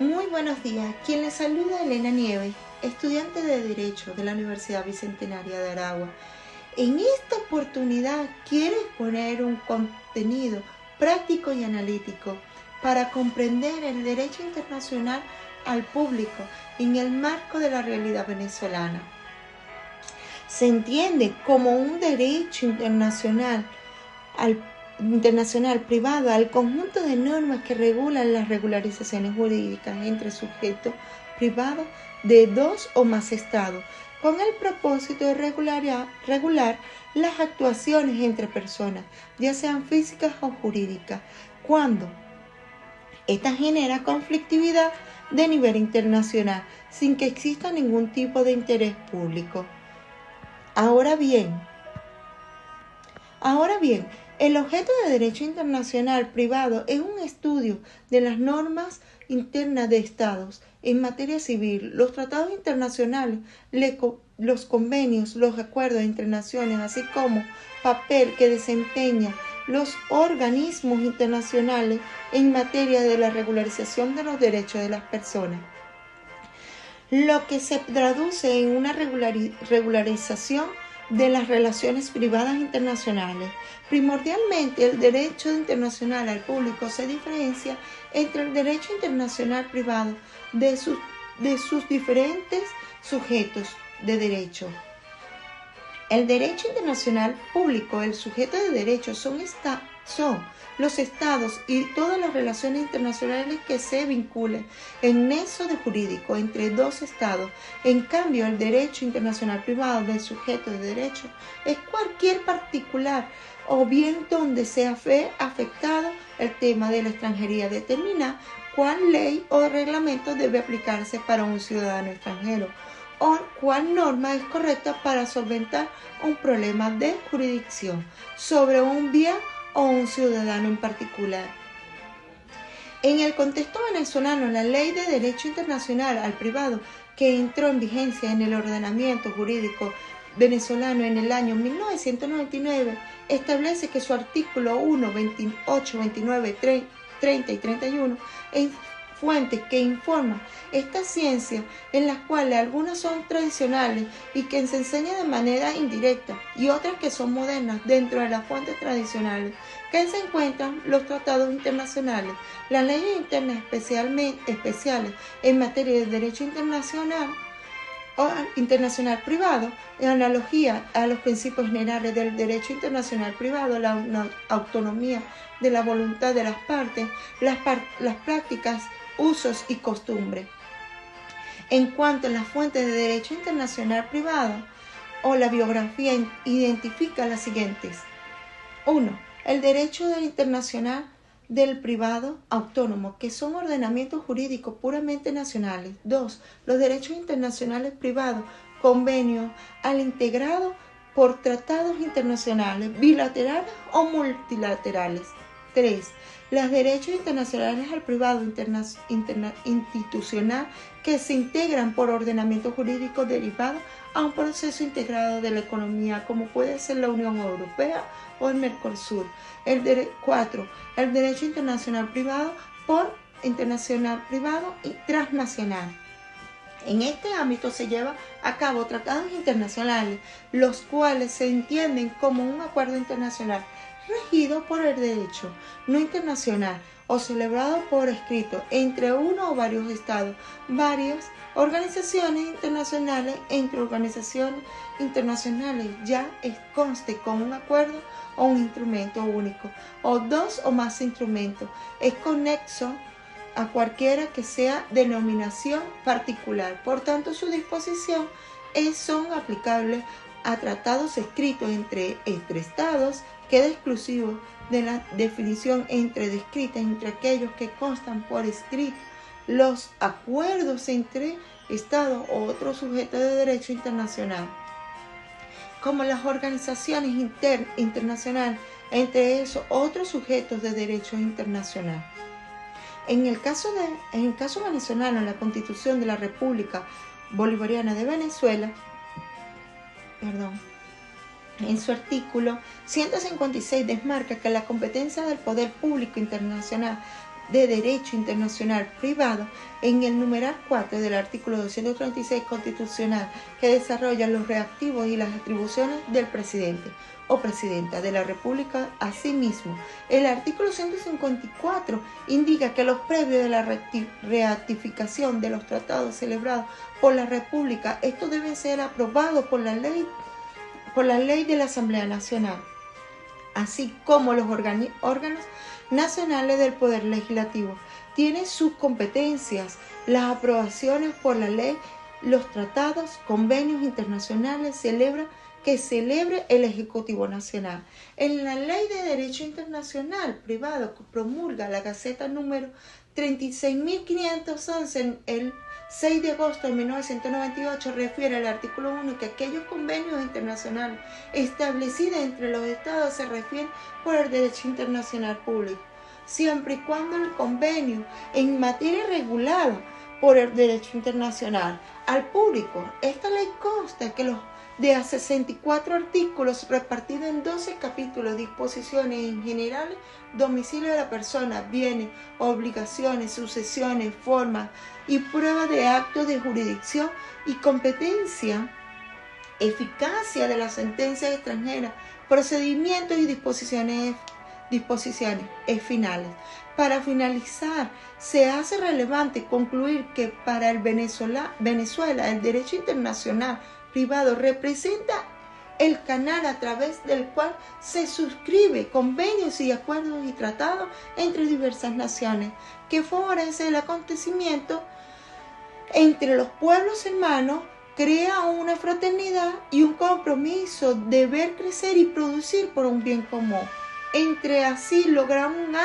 Muy buenos días. Quien les saluda Elena Nieves, estudiante de Derecho de la Universidad Bicentenaria de Aragua. En esta oportunidad quiero exponer un contenido práctico y analítico para comprender el derecho internacional al público en el marco de la realidad venezolana. Se entiende como un derecho internacional privado al conjunto de normas que regulan las regularizaciones jurídicas entre sujetos privados de dos o más estados, con el propósito de regular las actuaciones entre personas, ya sean físicas o jurídicas, cuando esta genera conflictividad de nivel internacional, sin que exista ningún tipo de interés público. Ahora bien, el objeto de derecho internacional privado es un estudio de las normas internas de estados en materia civil, los tratados internacionales, los convenios, los acuerdos entre naciones, así como papel que desempeñan los organismos internacionales en materia de la regularización de los derechos de las personas, lo que se traduce en una regularización de las relaciones privadas internacionales. Primordialmente, el derecho internacional al público se diferencia entre el derecho internacional privado de sus diferentes sujetos de derecho. El derecho internacional público, el sujeto de derecho, son los estados y todas las relaciones internacionales que se vinculen en nexo de jurídico entre dos estados. En cambio, el derecho internacional privado del sujeto de derecho es cualquier particular o bien donde sea afectado el tema de la extranjería, determina cuál ley o reglamento debe aplicarse para un ciudadano extranjero o cuál norma es correcta para solventar un problema de jurisdicción sobre un bien o un ciudadano en particular. En el contexto venezolano, la Ley de Derecho Internacional al Privado, que entró en vigencia en el ordenamiento jurídico venezolano en el año 1999, establece que su artículo 1, 28, 29, 30 y 31 en fuentes que informan esta ciencia, en las cuales algunas son tradicionales y que se enseñan de manera indirecta y otras que son modernas dentro de las fuentes tradicionales, que se encuentran los tratados internacionales, las leyes internas especiales en materia de derecho internacional o internacional privado, en analogía a los principios generales del derecho internacional privado, la autonomía de la voluntad de las partes, las prácticas, usos y costumbres. En cuanto a las fuentes de derecho internacional privado o la biografía, identifica las siguientes. 1. El derecho internacional del privado autónomo, que son ordenamientos jurídicos puramente nacionales. 2. Los derechos internacionales privados, convenios al integrado por tratados internacionales, bilaterales o multilaterales. 3. Los derechos internacionales al privado institucional que se integran por ordenamiento jurídico derivado a un proceso integrado de la economía, como puede ser la Unión Europea o el Mercosur. 4. El derecho internacional privado por internacional privado y transnacional. En este ámbito se lleva a cabo tratados internacionales, los cuales se entienden como un acuerdo internacional regido por el derecho no internacional o celebrado por escrito entre uno o varios estados, varias organizaciones internacionales, entre organizaciones internacionales ya conste con un acuerdo o un instrumento único, o dos o más instrumentos, es conexo a cualquiera que sea denominación particular. Por tanto, su disposición son aplicables a tratados escritos entre estados, queda exclusivo de la definición descrita entre aquellos que constan por escrito, los acuerdos entre estados o otros sujetos de derecho internacional, como las organizaciones internacionales, entre esos otros sujetos de derecho internacional. En el caso venezolano, la Constitución de la República Bolivariana de Venezuela, en su artículo 156 desmarca que la competencia del poder público internacional de derecho internacional privado en el numeral 4 del artículo 236 constitucional, que desarrolla los reactivos y las atribuciones del presidente o presidenta de la República. Asimismo, el artículo 154 indica que los previos de la ratificación de los tratados celebrados por la República, estos deben ser aprobados por la ley de la Asamblea Nacional, así como los órganos nacionales del Poder Legislativo. Tienen sus competencias las aprobaciones por la ley, los tratados, convenios internacionales que celebre el Ejecutivo Nacional. En la Ley de Derecho Internacional Privado, que promulga la Gaceta número 36.511 el 6 de agosto de 1998, refiere al artículo 1 que aquellos convenios internacionales establecidos entre los estados se refieren por el derecho internacional público, siempre y cuando el convenio en materia regulada por el derecho internacional al público. Esta ley consta que los de a 64 artículos repartidos en 12 capítulos, disposiciones en generales, domicilio de la persona, bienes, obligaciones, sucesiones, formas y pruebas de actos de jurisdicción y competencia, eficacia de las sentencias extranjeras, procedimientos y disposiciones finales. Para finalizar, se hace relevante concluir que para el Venezuela el derecho internacional privado representa el canal a través del cual se suscribe convenios y acuerdos y tratados entre diversas naciones, que favorece el acontecimiento entre los pueblos hermanos, crea una fraternidad y un compromiso de ver crecer y producir por un bien común. Entre así logramos un